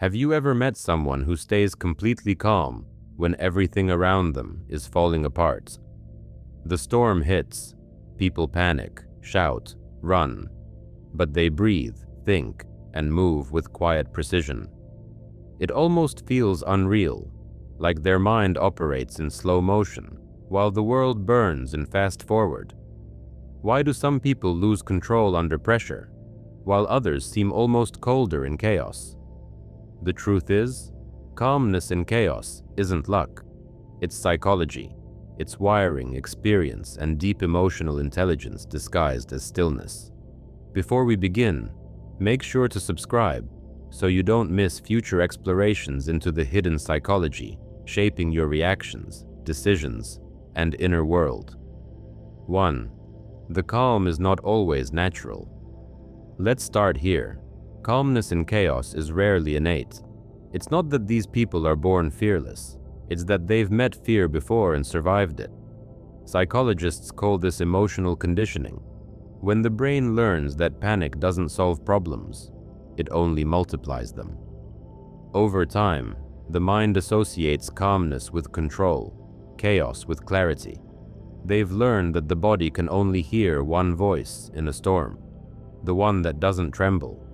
Have you ever met someone who stays completely calm when everything around them is falling apart? The storm hits, people panic, shout, run, but they breathe, think, and move with quiet precision. It almost feels unreal, like their mind operates in slow motion while the world burns in fast forward. Why do some people lose control under pressure, while others seem almost colder in chaos? The truth is, calmness in chaos isn't luck. It's psychology. It's wiring, experience, and deep emotional intelligence disguised as stillness. Before we begin, make sure to subscribe so you don't miss future explorations into the hidden psychology shaping your reactions, decisions, and inner world. 1. The calm is not always natural. Let's start here. Calmness in chaos is rarely innate. It's not that these people are born fearless. It's that they've met fear before and survived it. Psychologists call this emotional conditioning. When the brain learns that panic doesn't solve problems, it only multiplies them. Over time, the mind associates calmness with control, chaos with clarity. They've learned that the body can only hear one voice in a storm, the one that doesn't tremble.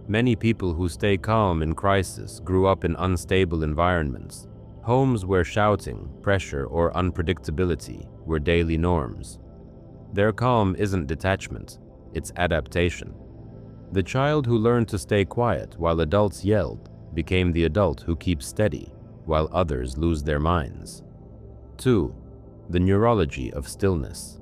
Many people who stay calm in crisis grew up in unstable environments, homes where shouting, pressure, or unpredictability were daily norms. Their calm isn't detachment, it's adaptation. The child who learned to stay quiet while adults yelled became the adult who keeps steady while others lose their minds. 2. The neurology of stillness.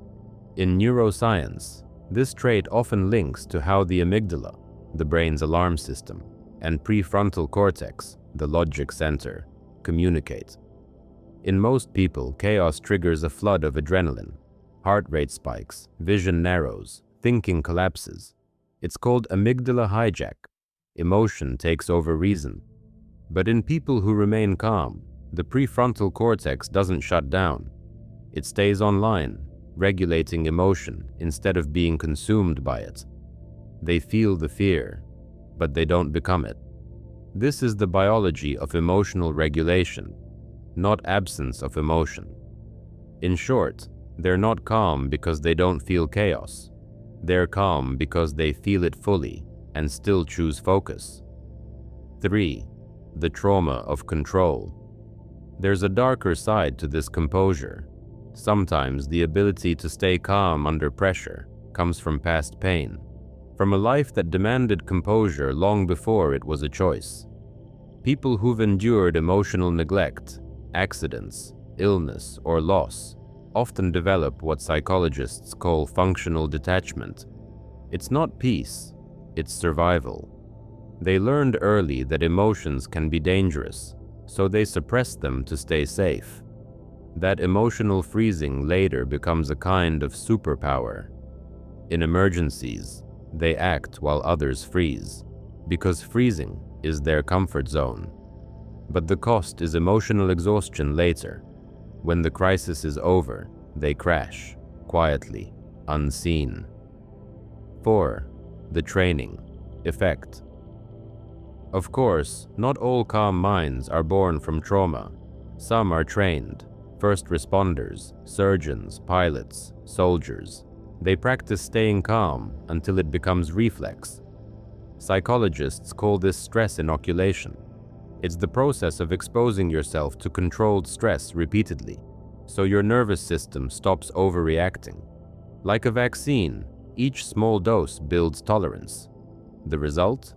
In neuroscience, this trait often links to how the amygdala, the brain's alarm system, and prefrontal cortex, the logic center, communicate. In most people, chaos triggers a flood of adrenaline. Heart rate spikes, vision narrows, thinking collapses. It's called amygdala hijack. Emotion takes over reason. But in people who remain calm, the prefrontal cortex doesn't shut down. It stays online, regulating emotion instead of being consumed by it. They feel the fear, but they don't become it. This is the biology of emotional regulation, not absence of emotion. In short, they're not calm because they don't feel chaos. They're calm because they feel it fully and still choose focus. 3. The trauma of control. There's a darker side to this composure. Sometimes the ability to stay calm under pressure comes from past pain, from a life that demanded composure long before it was a choice. People who've endured emotional neglect, accidents, illness, or loss often develop what psychologists call functional detachment. It's not peace, it's survival. They learned early that emotions can be dangerous, so they suppress them to stay safe. That emotional freezing later becomes a kind of superpower. In emergencies, they act while others freeze, because freezing is their comfort zone. But the cost is emotional exhaustion later. When the crisis is over, they crash, quietly, unseen. 4. The training effect. Of course, not all calm minds are born from trauma. Some are trained. First responders, surgeons, pilots, soldiers. They practice staying calm until it becomes reflex. Psychologists call this stress inoculation. It's the process of exposing yourself to controlled stress repeatedly, so your nervous system stops overreacting. Like a vaccine, each small dose builds tolerance. The result?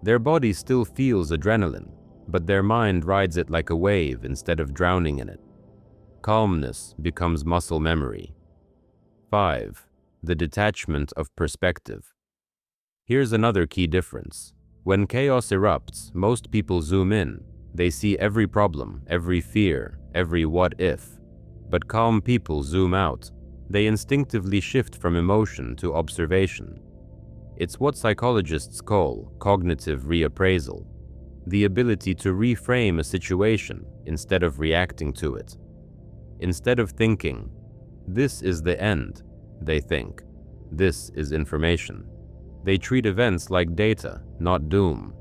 Their body still feels adrenaline, but their mind rides it like a wave instead of drowning in it. Calmness becomes muscle memory. 5. The detachment of perspective. Here's another key difference. When chaos erupts, most people zoom in. They see every problem, every fear, every what if. But calm people zoom out. They instinctively shift from emotion to observation. It's what psychologists call cognitive reappraisal, the ability to reframe a situation instead of reacting to it. Instead of thinking, "This is the end," they think, "This is information." They treat events like data, not doom.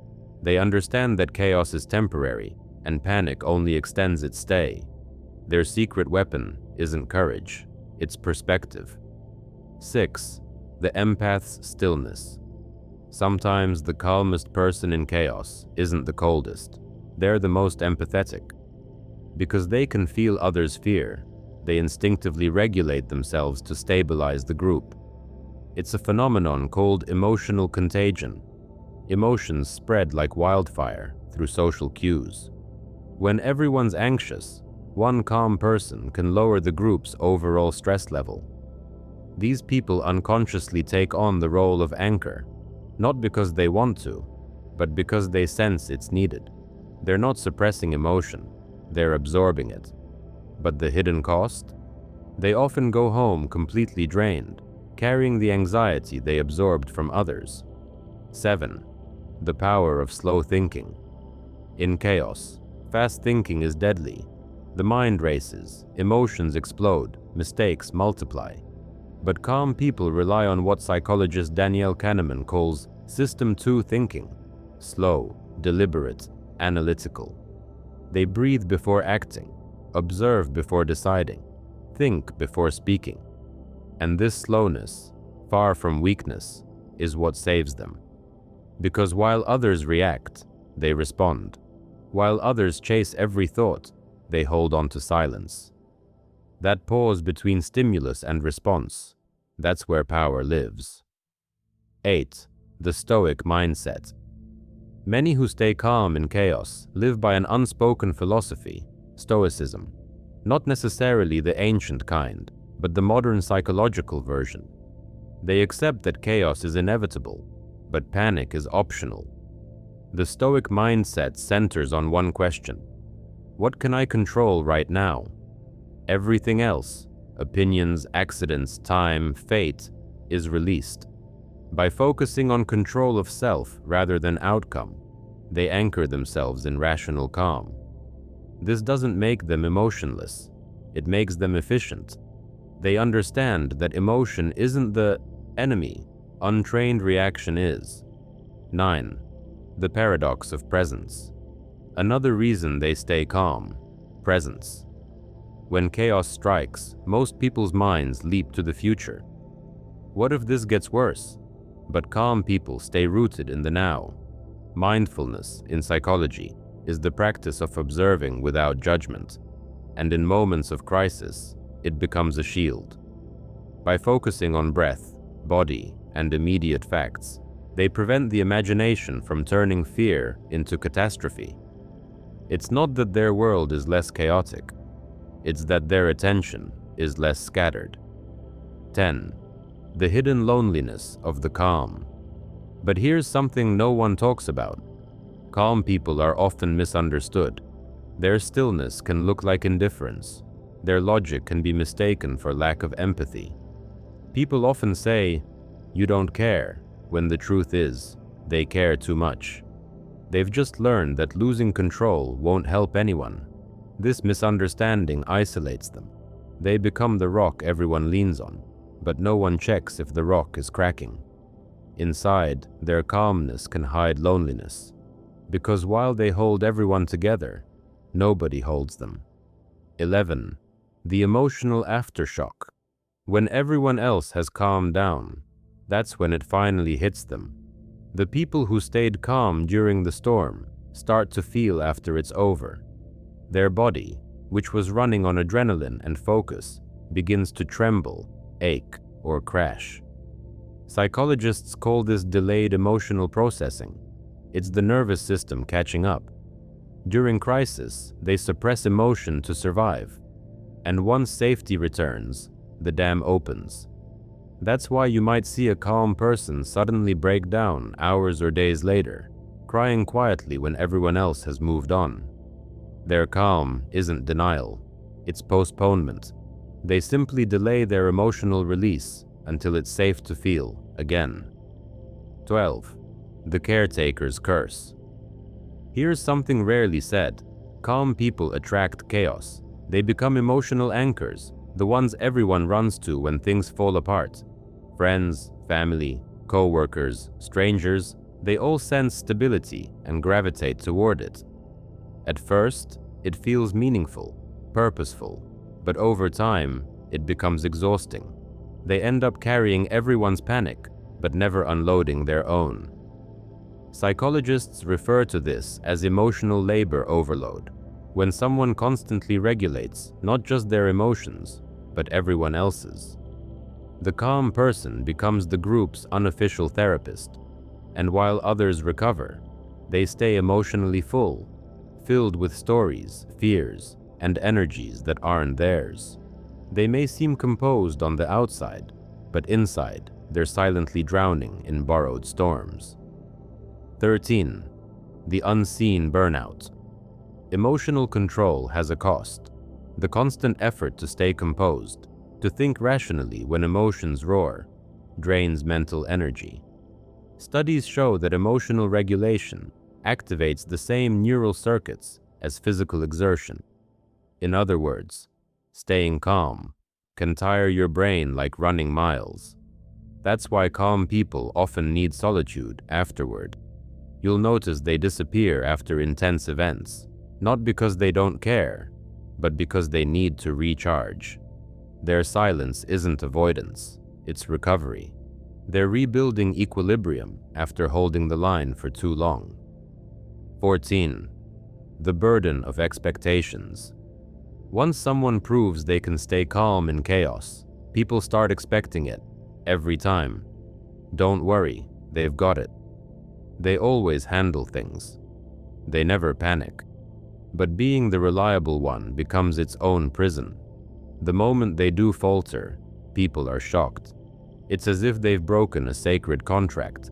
They understand that chaos is temporary and panic only extends its stay. Their secret weapon isn't courage, it's perspective. 6. The empath's stillness. Sometimes the calmest person in chaos isn't the coldest. They're the most empathetic. Because they can feel others' fear, they instinctively regulate themselves to stabilize the group. It's a phenomenon called emotional contagion. Emotions spread like wildfire through social cues. When everyone's anxious, one calm person can lower the group's overall stress level. These people unconsciously take on the role of anchor, not because they want to, but because they sense it's needed. They're not suppressing emotion, they're absorbing it. But the hidden cost? They often go home completely drained, carrying the anxiety they absorbed from others. 7. The power of slow thinking. In chaos, fast thinking is deadly. The mind races, emotions explode, mistakes multiply. But calm people rely on what psychologist Danielle Kahneman calls System 2 thinking: slow, deliberate, analytical. They breathe before acting, observe before deciding, think before speaking. And this slowness, far from weakness, is what saves them. Because while others react, they respond. While others chase every thought, they hold on to silence. That pause between stimulus and response, that's where power lives. 8. The Stoic mindset. Many who stay calm in chaos live by an unspoken philosophy, Stoicism. Not necessarily the ancient kind, but the modern psychological version. They accept that chaos is inevitable, but panic is optional. The Stoic mindset centers on one question: what can I control right now? Everything else, opinions, accidents, time, fate, is released. By focusing on control of self rather than outcome, they anchor themselves in rational calm. This doesn't make them emotionless, it makes them efficient. They understand that emotion isn't the enemy, untrained reaction is. 9. The paradox of presence. Another reason they stay calm: presence. When chaos strikes, most people's minds leap to the future. What if this gets worse? But calm people stay rooted in the now. Mindfulness, in psychology, is the practice of observing without judgment, and in moments of crisis, it becomes a shield. By focusing on breath, body, and immediate facts, they prevent the imagination from turning fear into catastrophe. It's not that their world is less chaotic, it's that their attention is less scattered. 10. The hidden loneliness of the calm. But here's something no one talks about. Calm people are often misunderstood. Their stillness can look like indifference. Their logic can be mistaken for lack of empathy. People often say, "You don't care," when the truth is, they care too much. They've just learned that losing control won't help anyone. This misunderstanding isolates them. They become the rock everyone leans on, but no one checks if the rock is cracking. Inside, their calmness can hide loneliness, because while they hold everyone together, nobody holds them. 11. The emotional aftershock. When everyone else has calmed down, that's when it finally hits them. The people who stayed calm during the storm start to feel after it's over. Their body, which was running on adrenaline and focus, begins to tremble, ache, or crash. Psychologists call this delayed emotional processing. It's the nervous system catching up. During crisis, they suppress emotion to survive. And once safety returns, the dam opens. That's why you might see a calm person suddenly break down hours or days later, crying quietly when everyone else has moved on. Their calm isn't denial, it's postponement. They simply delay their emotional release until it's safe to feel again. 12. The caretaker's curse. Here's something rarely said. Calm people attract chaos. They become emotional anchors, the ones everyone runs to when things fall apart. Friends, family, co-workers, strangers, They all sense stability and gravitate toward it. At first, it feels meaningful, purposeful, but over time, it becomes exhausting. They end up carrying everyone's panic, but never unloading their own. Psychologists refer to this as emotional labor overload, when someone constantly regulates not just their emotions, but everyone else's. The calm person becomes the group's unofficial therapist, and while others recover, they stay emotionally full, filled with stories, fears, and energies that aren't theirs. They may seem composed on the outside, but inside, they're silently drowning in borrowed storms. 13. The unseen burnout. Emotional control has a cost. The constant effort to stay composed, to think rationally when emotions roar, drains mental energy. Studies show that emotional regulation activates the same neural circuits as physical exertion. In other words, staying calm can tire your brain like running miles. That's why calm people often need solitude afterward. You'll notice they disappear after intense events, not because they don't care, but because they need to recharge. Their silence isn't avoidance, it's recovery. They're rebuilding equilibrium after holding the line for too long. 14. The burden of expectations. Once someone proves they can stay calm in chaos, people start expecting it, every time. Don't worry, they've got it. They always handle things. They never panic. But being the reliable one becomes its own prison. The moment they do falter, people are shocked. It's as if they've broken a sacred contract.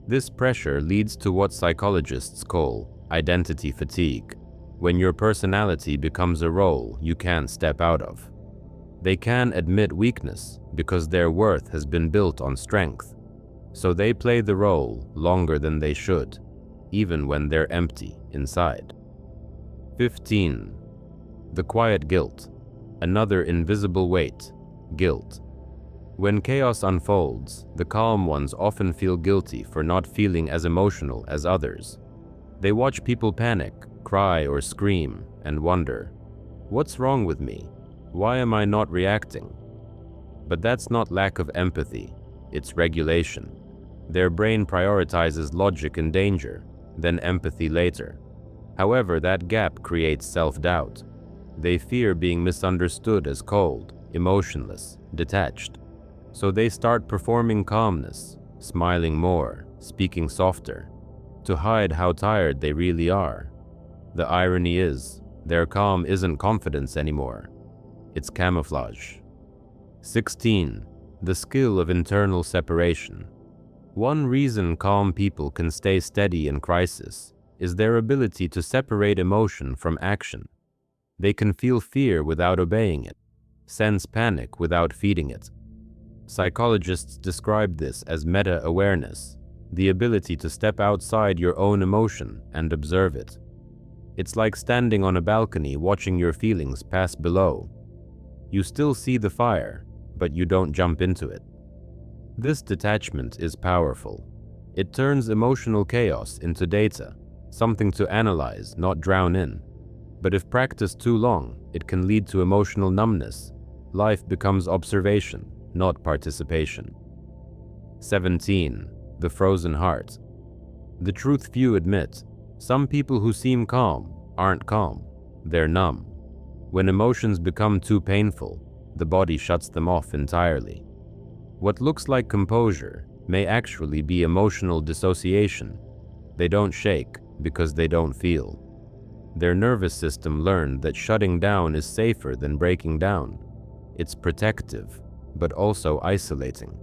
This pressure leads to what psychologists call identity fatigue, when your personality becomes a role you can't step out of. They can admit weakness because their worth has been built on strength, so they play the role longer than they should, even when they're empty inside. 15. The quiet guilt. Another invisible weight, guilt. When chaos unfolds, the calm ones often feel guilty for not feeling as emotional as others. They watch people panic, cry, or scream, and wonder, what's wrong with me? Why am I not reacting? But that's not lack of empathy, it's regulation. Their brain prioritizes logic and danger, then empathy later. However, that gap creates self-doubt. They fear being misunderstood as cold, emotionless, detached. So they start performing calmness, smiling more, speaking softer, to hide how tired they really are. The irony is, their calm isn't confidence anymore. It's camouflage. 16. The skill of internal separation. One reason calm people can stay steady in crisis is their ability to separate emotion from action. They can feel fear without obeying it, sense panic without feeding it. Psychologists describe this as meta-awareness, the ability to step outside your own emotion and observe it. It's like standing on a balcony watching your feelings pass below. You still see the fire, but you don't jump into it. This detachment is powerful. It turns emotional chaos into data, something to analyze, not drown in. But if practiced too long, it can lead to emotional numbness. Life becomes observation, not participation. 17. The frozen heart. The truth few admit, some people who seem calm aren't calm, they're numb. When emotions become too painful, the body shuts them off entirely. What looks like composure may actually be emotional dissociation. They don't shake because they don't feel. Their nervous system learned that shutting down is safer than breaking down. It's protective, but also isolating.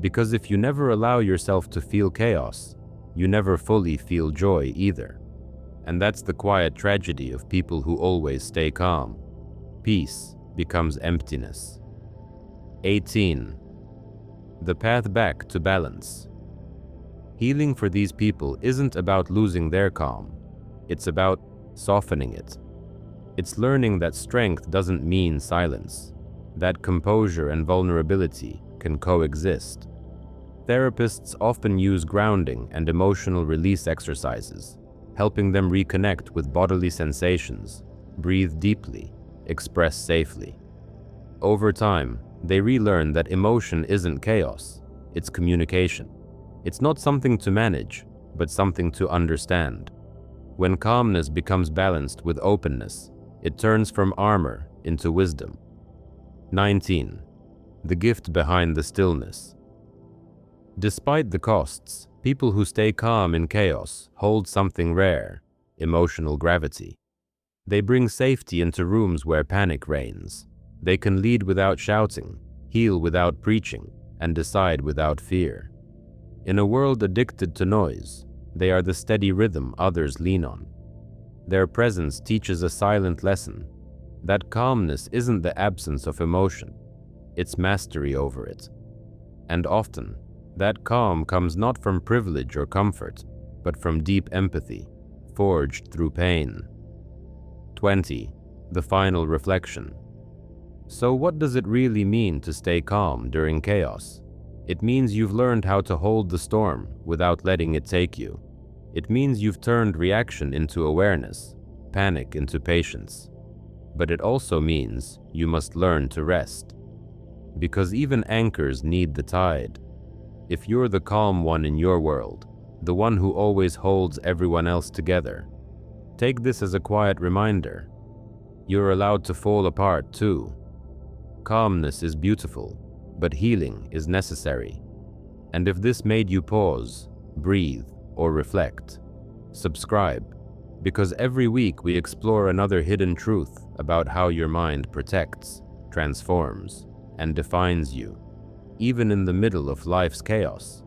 Because if you never allow yourself to feel chaos, you never fully feel joy either. And that's the quiet tragedy of people who always stay calm. Peace becomes emptiness. 18. The path back to balance. Healing for these people isn't about losing their calm. It's about softening it. It's learning that strength doesn't mean silence, that composure and vulnerability can coexist. Therapists often use grounding and emotional release exercises, helping them reconnect with bodily sensations, breathe deeply, express safely. Over time, they relearn that emotion isn't chaos, it's communication. It's not something to manage, but something to understand. When calmness becomes balanced with openness, it turns from armor into wisdom. 19. The gift behind the stillness. Despite the costs, people who stay calm in chaos hold something rare: emotional gravity. They bring safety into rooms where panic reigns. They can lead without shouting, heal without preaching, and decide without fear. In a world addicted to noise, they are the steady rhythm others lean on. Their presence teaches a silent lesson: that calmness isn't the absence of emotion, it's mastery over it. And often, that calm comes not from privilege or comfort, but from deep empathy, forged through pain. 20. The final reflection. So what does it really mean to stay calm during chaos? It means you've learned how to hold the storm without letting it take you. It means you've turned reaction into awareness, panic into patience. But it also means you must learn to rest. Because even anchors need the tide. If you're the calm one in your world, the one who always holds everyone else together, take this as a quiet reminder. You're allowed to fall apart too. Calmness is beautiful, but healing is necessary. And if this made you pause, breathe, or reflect, subscribe, because every week we explore another hidden truth about how your mind protects, transforms, and defines you, even in the middle of life's chaos.